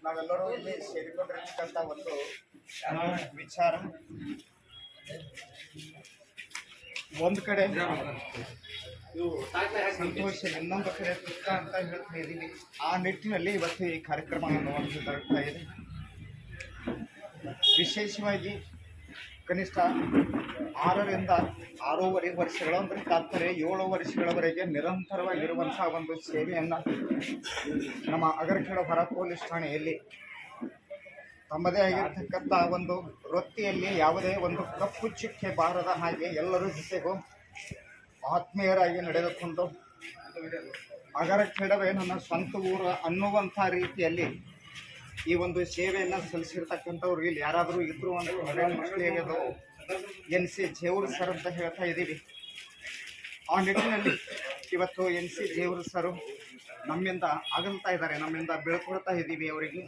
ನಾವೆಲ್ಲರೂ ಇಲ್ಲಿ ಸೇರಿಕೊಂಡಿರ್ತಕ್ಕಂಥ ಒಂದು ವಿಚಾರ, ಒಂದು ಕಡೆ ಸಂತೋಷ, ಇನ್ನೊಂದು ಕಡೆ ದುಃಖ ಅಂತ ಹೇಳ್ತಾ ಇದ್ದೀವಿ. ಆ ನಿಟ್ಟಿನಲ್ಲಿ ಇವತ್ತು ಈ ಕಾರ್ಯಕ್ರಮವನ್ನು ಜರುಗ್ತಾ ಇದೆ. ವಿಶೇಷವಾಗಿ ಕನಿಷ್ಠ 6ರಿಂದ 6.5 ವರ್ಷಗಳು ಅಂದರೆ ತಾತ್ಪರ್ಯ 7 ವರ್ಷಗಳವರೆಗೆ ನಿರಂತರವಾಗಿರುವಂತಹ ಒಂದು ಸೇವೆಯನ್ನು ನಮ್ಮ ಅಗರखेಡ ಹೊರ ಪೊಲೀಸ್ ಠಾಣೆಯಲ್ಲಿ ತಮ್ಮದೇ ಆಗಿರ್ತಕ್ಕಂಥ ಒಂದು ವೃತ್ತಿಯಲ್ಲಿ ಯಾವುದೇ ಒಂದು ಕಪ್ಪು ಚುಕ್ಕೆ ಬಾರದ ಹಾಗೆ ಎಲ್ಲರ ಜೊತೆಗೂ ಆತ್ಮೀಯರಾಗಿ ನಡೆದುಕೊಂಡು ಅಗರखेಡವೇ ನನ್ನ ಸ್ವಂತ ಊರು ಅನ್ನುವಂಥ ರೀತಿಯಲ್ಲಿ ಈ ಒಂದು ಸೇವೆಯನ್ನು ಸಲ್ಲಿಸಿರ್ತಕ್ಕಂಥವ್ರು ಇಲ್ಲಿ ಯಾರಾದರೂ ಇದ್ರು ಅಂತ ಮಕ್ಕಳಿಗೆ NC ಜೇವೂರು ಸರ್ ಅಂತ ಹೇಳ್ತಾ ಇದ್ದೀವಿ. ಆ ನಿಟ್ಟಿನಲ್ಲಿ ಇವತ್ತು NC ಜೇವೂರು ಸರು ನಮ್ಮಿಂದ ಅಗಲ್ತಾ ಇದ್ದಾರೆ, ನಮ್ಮಿಂದ ಬೀಳ್ಕೊಡ್ತಾ ಇದ್ದೀವಿ ಅವರಿಗೆ.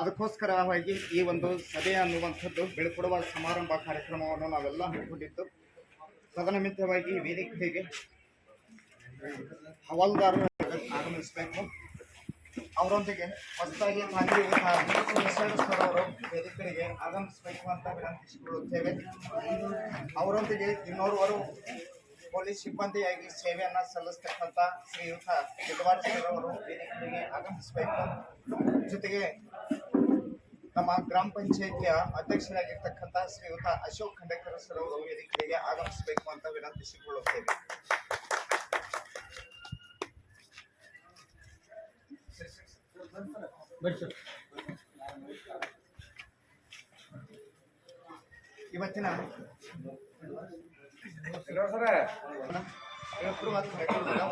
ಅದಕ್ಕೋಸ್ಕರವಾಗಿ ಈ ಒಂದು ಸಭೆ ಅನ್ನುವಂಥದ್ದು ಬೀಳ್ಕೊಡುವ ಸಮಾರಂಭ ಕಾರ್ಯಕ್ರಮವನ್ನು ನಾವೆಲ್ಲ ಹಮ್ಮಿಕೊಂಡಿದ್ದು. ತದನಿಮಿತ್ತವಾಗಿ ವೇದಿಕೆಗೆ ಹವಾಲ್ದಾರರು ಆಗಮಿಸಬೇಕು. ಅವರೊಂದಿಗೆ ಹೊಸದಾಗಿ ಅವರು ವೇದಿಕೆಗೆ ಆಗಮಿಸಬೇಕು ಅಂತ ವಿನಂತಿಸಿಕೊಳ್ಳುತ್ತೇವೆ. ಅವರೊಂದಿಗೆ ಇನ್ನೋರ್ವರು ಪೊಲೀಸ್ ಸಿಬ್ಬಂದಿಯಾಗಿ ಸೇವೆಯನ್ನು ಸಲ್ಲಿಸ್ತಕ್ಕಂಥ ಶ್ರೀಯುತ ಯದುವಾರ್ಜರ್ ಅವರು ವೇದಿಕೆಗೆ ಆಗಮಿಸಬೇಕು. ಜೊತೆಗೆ ನಮ್ಮ ಗ್ರಾಮ ಪಂಚಾಯಿತಿಯ ಅಧ್ಯಕ್ಷರಾಗಿರ್ತಕ್ಕಂಥ ಶ್ರೀಯುತ ಅಶೋಕ್ ಖಂಡೇಕರ್ ಸರ್ ಅವರು ವೇದಿಕೆಗೆ ಆಗಮಿಸಬೇಕು ಅಂತ ವಿನಂತಿಸಿಕೊಳ್ಳುತ್ತೇವೆ. ಇವತ್ತಿನ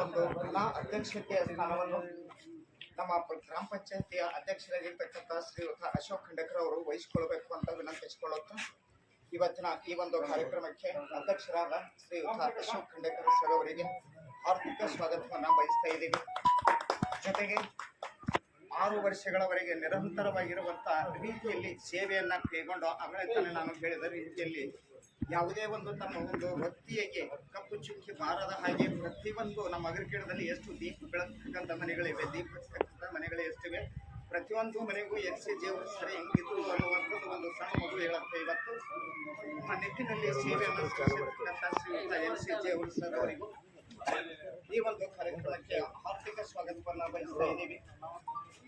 ಒಂದು ಅಧ್ಯಕ್ಷತೆಯ ಸ್ಥಾನವನ್ನು ನಮ್ಮ ಗ್ರಾಮ ಪಂಚಾಯಿತಿಯ ಅಧ್ಯಕ್ಷರಾಗಿರ್ತಕ್ಕಂಥ ಶ್ರೀಯುತ ಅಶೋಕ್ ಖಂಡೇಕರ್ ಅವರು ವಹಿಸಿಕೊಳ್ಬೇಕು ಅಂತ ವಿನಂತಿಸಿಕೊಳ್ಳುತ್ತಾ ಇವತ್ತಿನ ಈ ಒಂದು ಕಾರ್ಯಕ್ರಮಕ್ಕೆ ಅಧ್ಯಕ್ಷರಾದ ಶ್ರೀಯುತ ಅಶೋಕ್ ಖಂಡೇಕರ್ ಸರ್ ಅವರಿಗೆ ಹಾರ್ದಿಕ ಸ್ವಾಗತವನ್ನು ಬಯಸ್ತಾ ಇದ್ದೀವಿ. ಜೊತೆಗೆ 6 ವರ್ಷಗಳವರೆಗೆ ನಿರಂತರವಾಗಿರುವಂತಹ ರೀತಿಯಲ್ಲಿ ಸೇವೆಯನ್ನು ಕೈಗೊಂಡು ಆಗಲೇ ತಾನೇ ನಾನು ಹೇಳಿದ ರೀತಿಯಲ್ಲಿ ಯಾವುದೇ ಒಂದು ತಮ್ಮ ಒಂದು ವೃತ್ತಿಗೆ ಕಪ್ಪು ಚುಕ್ಕಿ ಬಾರದ ಹಾಗೆ ಪ್ರತಿಯೊಂದು ನಮ್ಮ ಅಗರखेಡದಲ್ಲಿ ಎಷ್ಟು ದೀಪ ಬೆಳಗ್ತಕ್ಕಂಥ ಮನೆಗಳಿವೆ, ದೀಪ ಬೆಳಗ್ತಕ್ಕಂಥ ಮನೆಗಳು ಎಷ್ಟಿವೆ, ಪ್ರತಿಯೊಂದು ಮನೆಗೂ NC ಜೇವೂರು ಸರ್ ಹೆಂಗಿದ್ರು ಅನ್ನುವಂಥದ್ದು ಒಂದು ಸಣ್ಣ ಮಗು ಹೇಳುತ್ತೆ. ಇವತ್ತು ಆ ನಿಟ್ಟಿನಲ್ಲಿ ಸೇವೆಯನ್ನು ಸಲ್ಲಿಸಿರ್ತಕ್ಕಂಥ ಶ್ರೀಯುತ NC ಜೇವೂರು ಸರ್ ಅವರಿಗೂ ಈ ಒಂದು ಕಾರ್ಯಕ್ರಮಕ್ಕೆ ಹಾರ್ದಿಕ ಸ್ವಾಗತವನ್ನು ಬಯಸ್ತಾ ಇದ್ದೀವಿ.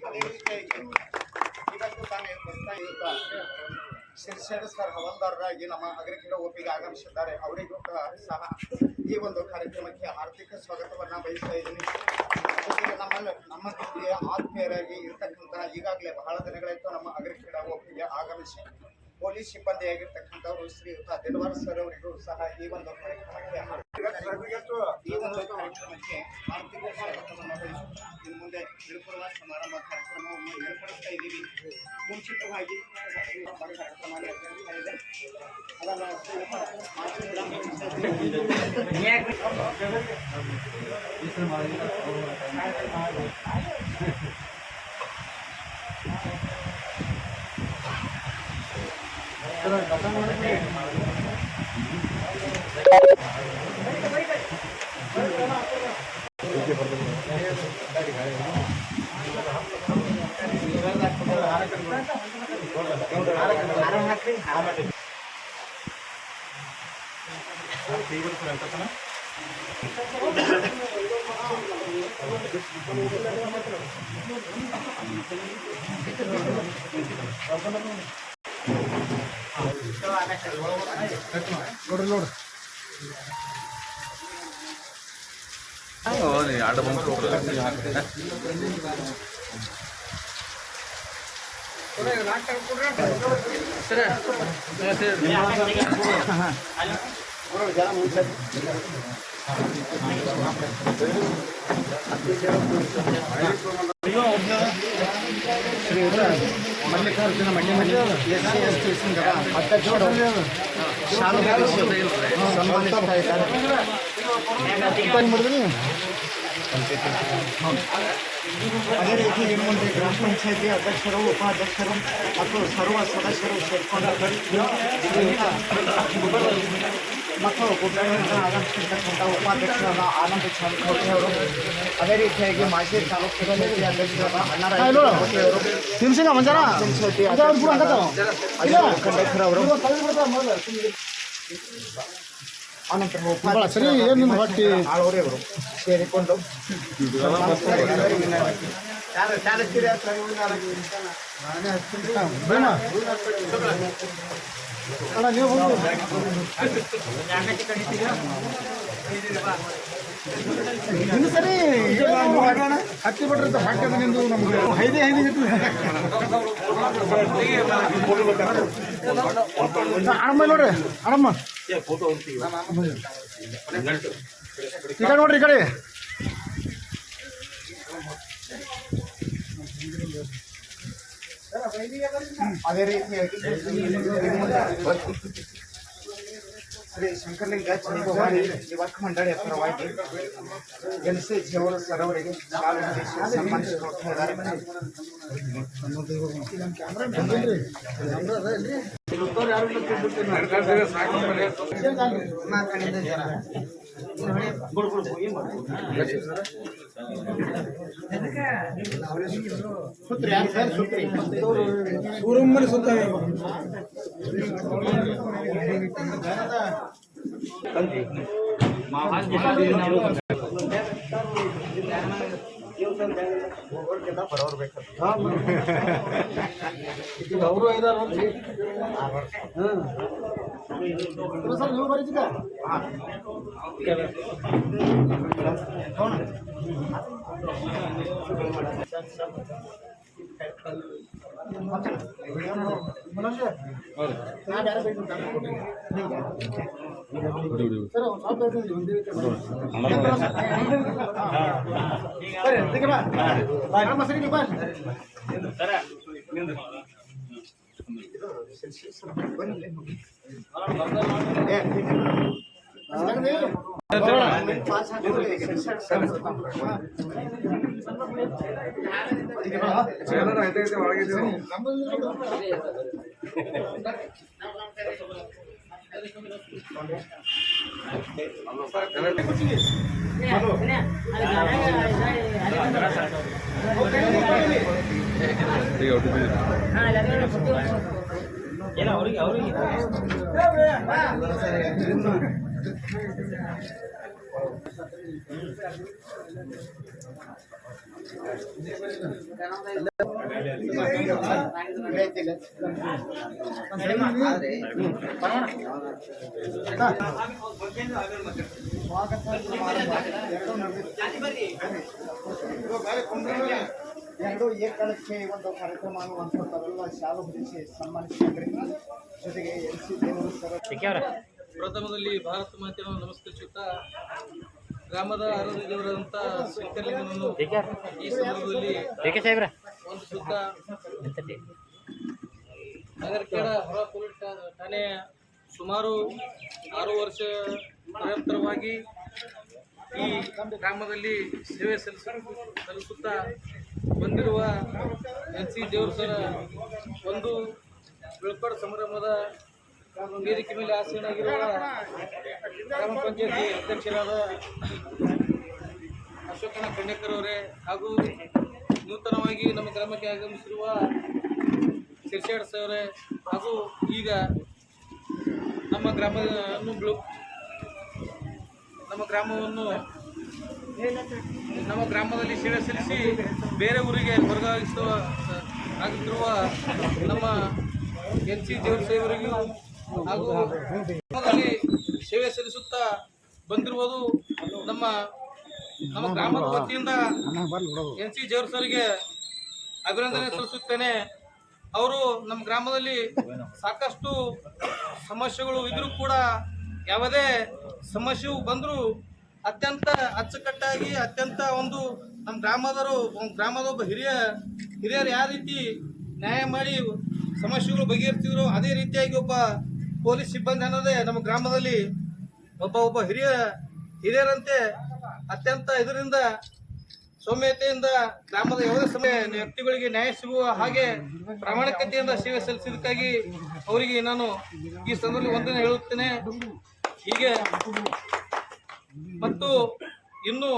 ಅದೇ ರೀತಿಯಾಗಿ ಇವತ್ತು ತಾನೇ ಬರ್ತಾ ಇರುವ ಶಿರ್ಷೇಡ ಸರ್ ಹವಾಲ್ದಾರರಾಗಿ ನಮ್ಮ ಅಗರखेಡ ಒಪ್ಪಿಗೆ ಆಗಮಿಸಿದ್ದಾರೆ. ಅವರಿಗೂ ಸಹ ಈ ಒಂದು ಕಾರ್ಯಕ್ರಮಕ್ಕೆ ಆರ್ಥಿಕ ಸ್ವಾಗತವನ್ನು ಬಯಸ್ತಾ ಇದ್ದೀನಿ. ಜೊತೆಗೆ ನಮ್ಮ ಜೊತೆಗೆ ಆತ್ಮೀಯರಾಗಿ ಇರ್ತಕ್ಕಂತಹ ಈಗಾಗಲೇ ಬಹಳ ದಿನಗಳಾಯಿತು ನಮ್ಮ ಅಗರखेಡ ಒಪ್ಪಿಗೆ ಆಗಮಿಸಿ ಪೊಲೀಸ್ ಸಿಬ್ಬಂದಿಯಾಗಿರ್ತಕ್ಕಂಥವರು ಶ್ರೀಯುತ ದಿನವಾರ ಸರ್ ಅವರಿಗೂ ಸಹ ಈ ಒಂದು ಕಾರ್ಯಕ್ರಮಕ್ಕೆ ಆರ್ಥಿಕ ಸ್ವಾಗತವನ್ನು ಬಯಸಿ ಇನ್ನು ಮುಂದೆ ಬೀಳ್ಕೊಡುವ ಸಮಾರಂಭ ಕಾರ್ಯಕ್ರಮವನ್ನು ಏರ್ಪಡಿಸ್ತಾ ಇದ್ದೀವಿ. ಮುಂಚಿತವಾಗಿ ಕಾರ್ಯಕ್ರಮ ನಡೆಸ್ತಾ ಇದೆ. ಅದನ್ನು ನೋಡ್ರಿ ಆಡ ಬಂದು ಮಲ್ಲಿಕಾರ್ಜುನ ಮಣ್ಣಿಮಲ್ಲಿ SC ST ಅಧ್ಯಕ್ಷರು ಶಾಲು ಸನ್ಮಾನಿಸ್ತಾ ಇದ್ದಾರೆ. ಅದೇ ರೀತಿ ಇನ್ನು ಮುಂದೆ ಗ್ರಾಮ ಪಂಚಾಯತಿ ಅಧ್ಯಕ್ಷರು ಉಪಾಧ್ಯಕ್ಷರು ಮತ್ತು ಸರ್ವ ಸದಸ್ಯರು ಸೇರಿಕೊಂಡು ಮತ್ತು ಗುಡ್ಡಗಳಿಂದ ಆಗಮಿಸಿರ್ತಕ್ಕಂಥ ಉಪಾಧ್ಯಕ್ಷರಾದ ಆನಂದ್ ಚಾಲಕೋಟಿ ಅವರು, ಅದೇ ರೀತಿಯಾಗಿ ಮಾಜಿ ತಾಲೂಕು ಪಂಚಾಯತಿ ಅಧ್ಯಕ್ಷರಾದ ಅಣ್ಣರಾಯರು, ಪಂಚಾಯತಿ ಖಂಡೇಕರ್ ಅವರು, ಅನಂತರ ಆಳವರೇ ಅವರು ಸೇರಿಕೊಂಡು ಇನ್ನು ಸರಿ ಹತ್ತಿ ಬಿಟ್ರೆ ಹಾಕದ ನಿಂದು ನಮ್ಗೆ ಐದೇ ಆರಮ್ಮ ನೋಡ್ರಿ ಆರಮ್ಮ ಈ ಕಡೆ ನೋಡ್ರಿ ಈ ಕಡೆ ಅದೇ ರೀತಿಯಾಗಿ ಶ್ರೀ ಶಂಕರಲಿಂಗ ಚಂದ್ರಭವಾನಿ ಯುವಕ ಮಂಡಳಿಯ ಪರವಾಗಿ NCG ಅವರು ಸರ್ ಅವರಿಗೆ ಸನ್ಮಾನಿಸಿಕೊಡ್ತಾ ಇದ್ದಾರೆ. ಊರಮ್ಮನೆ ಸುತ್ತ ಅವರು ಐದಾರು ನೀವು ಬರೀತಿದ್ದ ಎರಡು ಏಕಾಲಕ್ಕೆ ಒಂದು ಕಾರ್ಯಕ್ರಮ ತಾವೆಲ್ಲ ಶಾಲು ಹೊರಿಸಿ ಸನ್ಮಾನಿಸಿಕೊಂಡ್ರಿ. ಜೊತೆಗೆ NCG ಅವರು ಸರ್ ಪ್ರಥಮದಲ್ಲಿ ಭಾರತ ಮಾತೆಯನ್ನು ನಮಸ್ಕರಿಸುತ್ತಾ ಗ್ರಾಮದ ಆರಾಧ್ಯ ದೇವರಾದಂಥ ಶಂಕರಲಿಂಗನನ್ನು ಈ ಸಂದರ್ಭದಲ್ಲಿ ಒಂದು ಸುತ್ತ ನಗರಕೇಡ ಹೊರ ಪೊಲೀಸ್ ಠಾಣೆಯ ಸುಮಾರು 6 ವರ್ಷ ನಿರಂತರವಾಗಿ ಈ ಗ್ರಾಮದಲ್ಲಿ ಸೇವೆ ಸಲ್ಲಿಸುತ್ತಾ ಬಂದಿರುವ NCG ದೇವರು ಸರ ಒಂದು ಬೀಳ್ಕೊಡ ಸಂಭ್ರಮದ ವೇದಿಕೆ ಮೇಲೆ ಆಸೀನಾಗಿರುವ ಗ್ರಾಮ ಪಂಚಾಯತಿ ಅಧ್ಯಕ್ಷರಾದ ಅಶೋಕಣ್ಣ ಖಂಡೇಕರ್ ಅವರೇ ಹಾಗೂ ನೂತನವಾಗಿ ನಮ್ಮ ಗ್ರಾಮಕ್ಕೆ ಆಗಮಿಸಿರುವ ಶಿರ್ಷಾಡ್ ಅವರೇ ಹಾಗೂ ಈಗ ನಮ್ಮ ಗ್ರಾಮದಲ್ಲಿ ಸೇವೆ ಸಲ್ಲಿಸಿ ಬೇರೆ ಊರಿಗೆ ಆಗುತ್ತಿರುವ ನಮ್ಮ NCG ದೇವರ ಸೇವರಿಗೂ ಹಾಗೂ ಗ್ರಾಮದಲ್ಲಿ ಸೇವೆ ಸಲ್ಲಿಸುತ್ತಾ ಬಂದಿರುವುದು ನಮ್ಮ ಗ್ರಾಮದ ವತಿಯಿಂದ NCG ದೇವರ ಸರ್ಗೆ ಅಭಿನಂದನೆ ಸಲ್ಲಿಸುತ್ತೇನೆ. ಅವರು ನಮ್ಮ ಗ್ರಾಮದಲ್ಲಿ ಸಾಕಷ್ಟು ಸಮಸ್ಯೆಗಳು ಇದ್ರೂ ಕೂಡ ಯಾವುದೇ ಸಮಸ್ಯೆಯು ಬಂದರೂ ಅತ್ಯಂತ ಅಚ್ಚುಕಟ್ಟಾಗಿ ಅತ್ಯಂತ ಒಂದು ನಮ್ಮ ಗ್ರಾಮದ ಒಬ್ಬ ಹಿರಿಯರು ಯಾವ ರೀತಿ ನ್ಯಾಯ ಮಾಡಿ ಸಮಸ್ಯೆಗಳು ಬಗೆಹರಿಸಿದ್ರು ಅದೇ ರೀತಿಯಾಗಿ ಒಬ್ಬ ಪೊಲೀಸ್ ಸಿಬ್ಬಂದಿ ಅನ್ನೋದೇ ನಮ್ಮ ಗ್ರಾಮದಲ್ಲಿ ಒಬ್ಬ ಹಿರಿಯರಂತೆ ಅತ್ಯಂತ ಇದರಿಂದ ಸೌಮ್ಯತೆಯಿಂದ ಗ್ರಾಮದ ಯಾವುದೇ ಸಮಯ ವ್ಯಕ್ತಿಗಳಿಗೆ ನ್ಯಾಯ ಸಿಗುವ ಹಾಗೆ ಪ್ರಾಮಾಣಿಕತೆಯಿಂದ ಸೇವೆ ಸಲ್ಲಿಸಿದ್ದಕ್ಕಾಗಿ ಅವರಿಗೆ ನಾನು ಈ ಸಂದರ್ಭದಲ್ಲಿ ವಂದನೆ ಹೇಳುತ್ತೇನೆ. ಹೀಗೆ ಮತ್ತು ಇನ್ನು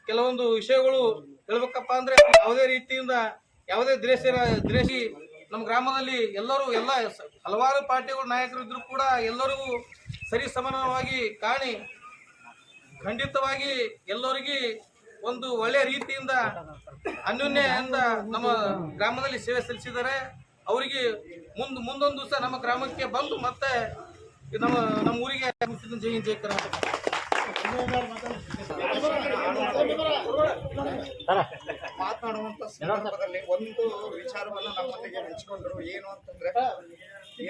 ಕೆಲವೊಂದು ವಿಷಯಗಳು ಹೇಳ್ಬೇಕಪ್ಪ ಅಂದ್ರೆ ಯಾವುದೇ ರೀತಿಯಿಂದ ಯಾವುದೇ ದ್ವೇಷಿ ನಮ್ಮ ಗ್ರಾಮದಲ್ಲಿ ಎಲ್ಲ ಹಲವಾರು ಪಾರ್ಟಿಗಳ ನಾಯಕರು ಇದ್ರು ಕೂಡ ಎಲ್ಲರಿಗೂ ಸರಿ ಸಮಾನವಾಗಿ ಕಾಣಿ ಖಂಡಿತವಾಗಿ ಎಲ್ಲರಿಗೆ ಒಂದು ಒಳ್ಳೆಯ ರೀತಿಯಿಂದ ಅನ್ಯೋನ್ಯದಿಂದ ನಮ್ಮ ಗ್ರಾಮದಲ್ಲಿ ಸೇವೆ ಸಲ್ಲಿಸಿದ್ದಾರೆ. ಅವರಿಗೆ ಮುಂದೊಂದು ದಿವಸ ನಮ್ಮ ಗ್ರಾಮಕ್ಕೆ ಬಂದು ಮತ್ತೆ ನಮ್ಮ ಊರಿಗೆ ಜೈ ಕರ್ನಾಟಕ. ಮಾತನಾಡುವಂತ ಸಂದರ್ಭದಲ್ಲಿ ಒಂದು ವಿಚಾರವನ್ನು ನಮ್ಮೊಂದಿಗೆ ಹಂಚಿಕೊಂಡರು. ಏನು ಅಂತಂದ್ರೆ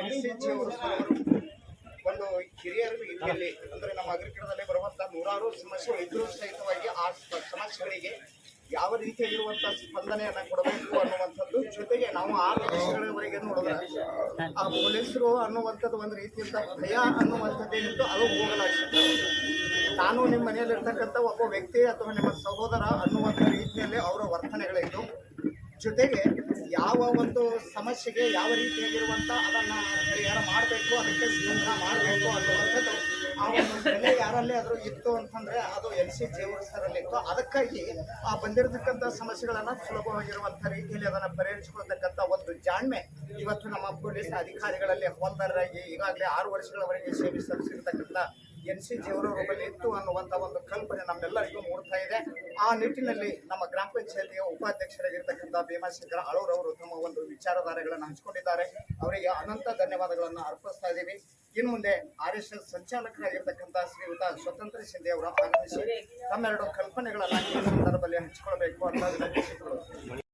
NCG ಅವರು ಒಂದು ಹಿರಿಯರ ರೀತಿಯಲ್ಲಿ ಅಂದ್ರೆ ನಮ್ಮ ಅಗ್ರಿಕರಣದಲ್ಲಿ ಬರುವಂತಹ ನೂರಾರು ಸಮಸ್ಯೆಗಳು ಇದ್ರೂ ಸಹಿತವಾಗಿ ಆ ಸಮಸ್ಯೆಗಳಿಗೆ ಯಾವ ರೀತಿಯಾಗಿರುವಂತಹ ಸ್ಪಂದನೆಯನ್ನ ಕೊಡಬೇಕು ಅನ್ನುವಂಥದ್ದು, ಜೊತೆಗೆ ನಾವು 6 ವರ್ಷಗಳವರೆಗೆ ನೋಡಿದ್ರೆ ಆ ಪೊಲೀಸರು ಅನ್ನುವಂಥದ್ದು ಒಂದು ರೀತಿಯಿಂದ ಭಯ ಅನ್ನುವಂಥದ್ದೇನಿತ್ತು ಅದು ಹೋಗಲಾಗ್ತದೆ. ನಾನು ನಿಮ್ಮ ಮನೆಯಲ್ಲಿರ್ತಕ್ಕಂಥ ಒಬ್ಬ ವ್ಯಕ್ತಿ ಅಥವಾ ನಿಮ್ಮ ಸಹೋದರ ಅನ್ನುವಂಥ ರೀತಿಯಲ್ಲಿ ಅವರ ವರ್ತನೆಗಳಿದ್ದು, ಜೊತೆಗೆ ಯಾವ ಒಂದು ಸಮಸ್ಯೆಗೆ ಯಾವ ರೀತಿಯಾಗಿರುವಂಥ ಅದನ್ನು ಪರಿಹಾರ ಮಾಡಬೇಕು, ಅದಕ್ಕೆ ಸ್ಪಂದನ ಮಾಡಬೇಕು ಅನ್ನುವಂಥದ್ದು ಆ ಒಂದು ಬೆಲೆ ಯಾರಲ್ಲೇ ಆದರೂ ಇತ್ತು ಅಂತಂದರೆ ಅದು NCG ಸರಲ್ಲಿತ್ತು. ಅದಕ್ಕಾಗಿ ಆ ಬಂದಿರತಕ್ಕಂಥ ಸಮಸ್ಯೆಗಳನ್ನು ಸುಲಭವಾಗಿರುವಂಥ ರೀತಿಯಲ್ಲಿ ಅದನ್ನು ಪರಿಹರಿಸಿಕೊಳ್ತಕ್ಕಂಥ ಒಂದು ಜಾಣ್ಮೆ ಇವತ್ತು ನಮ್ಮ ಪೊಲೀಸ್ ಅಧಿಕಾರಿಗಳಲ್ಲಿ ಹವಾಲ್ದಾರರಾಗಿ ಈಗಾಗಲೇ 6 ವರ್ಷಗಳವರೆಗೆ ಸೇವೆ ಸಲ್ಲಿಸಿರ್ತಕ್ಕಂಥ NCG ರೂಪದಲ್ಲಿ ಇತ್ತು ಅನ್ನುವಂಥ ಒಂದು ಕಲ್ಪನೆ ನಮ್ಮೆಲ್ಲರಿಗೂ ಮೂಡ್ತಾ ಇದೆ. ಆ ನಿಟ್ಟಿನಲ್ಲಿ ನಮ್ಮ ಗ್ರಾಮ ಪಂಚಾಯತಿಯ ಉಪಾಧ್ಯಕ್ಷರಾಗಿರ್ತಕ್ಕಂಥ ಭೀಮಾಶಂಕರ ಆಳೂರವರು ತಮ್ಮ ಒಂದು ವಿಚಾರಧಾರೆಗಳನ್ನು ಹಂಚಿಕೊಂಡಿದ್ದಾರೆ. ಅವರಿಗೆ ಅನಂತ ಧನ್ಯವಾದಗಳನ್ನು ಅರ್ಪಿಸ್ತಾ ಇದ್ದೀವಿ. ಇನ್ನು ಮುಂದೆ RSS ಸಂಚಾಲಕರಾಗಿರ್ತಕ್ಕಂಥ ಶ್ರೀಯುತ ಸ್ವತಂತ್ರ ಶಿಂದೆ ಅವರು ಆಗಮಿಸಿ ತಮ್ಮೆರಡು ಕಲ್ಪನೆಗಳನ್ನು ಈ ಸಂದರ್ಭದಲ್ಲಿ ಹಂಚಿಕೊಳ್ಬೇಕು ಅಂತ ವಿನಂತಿಸಿಕೊಳ್ಳುತ್ತೇವೆ.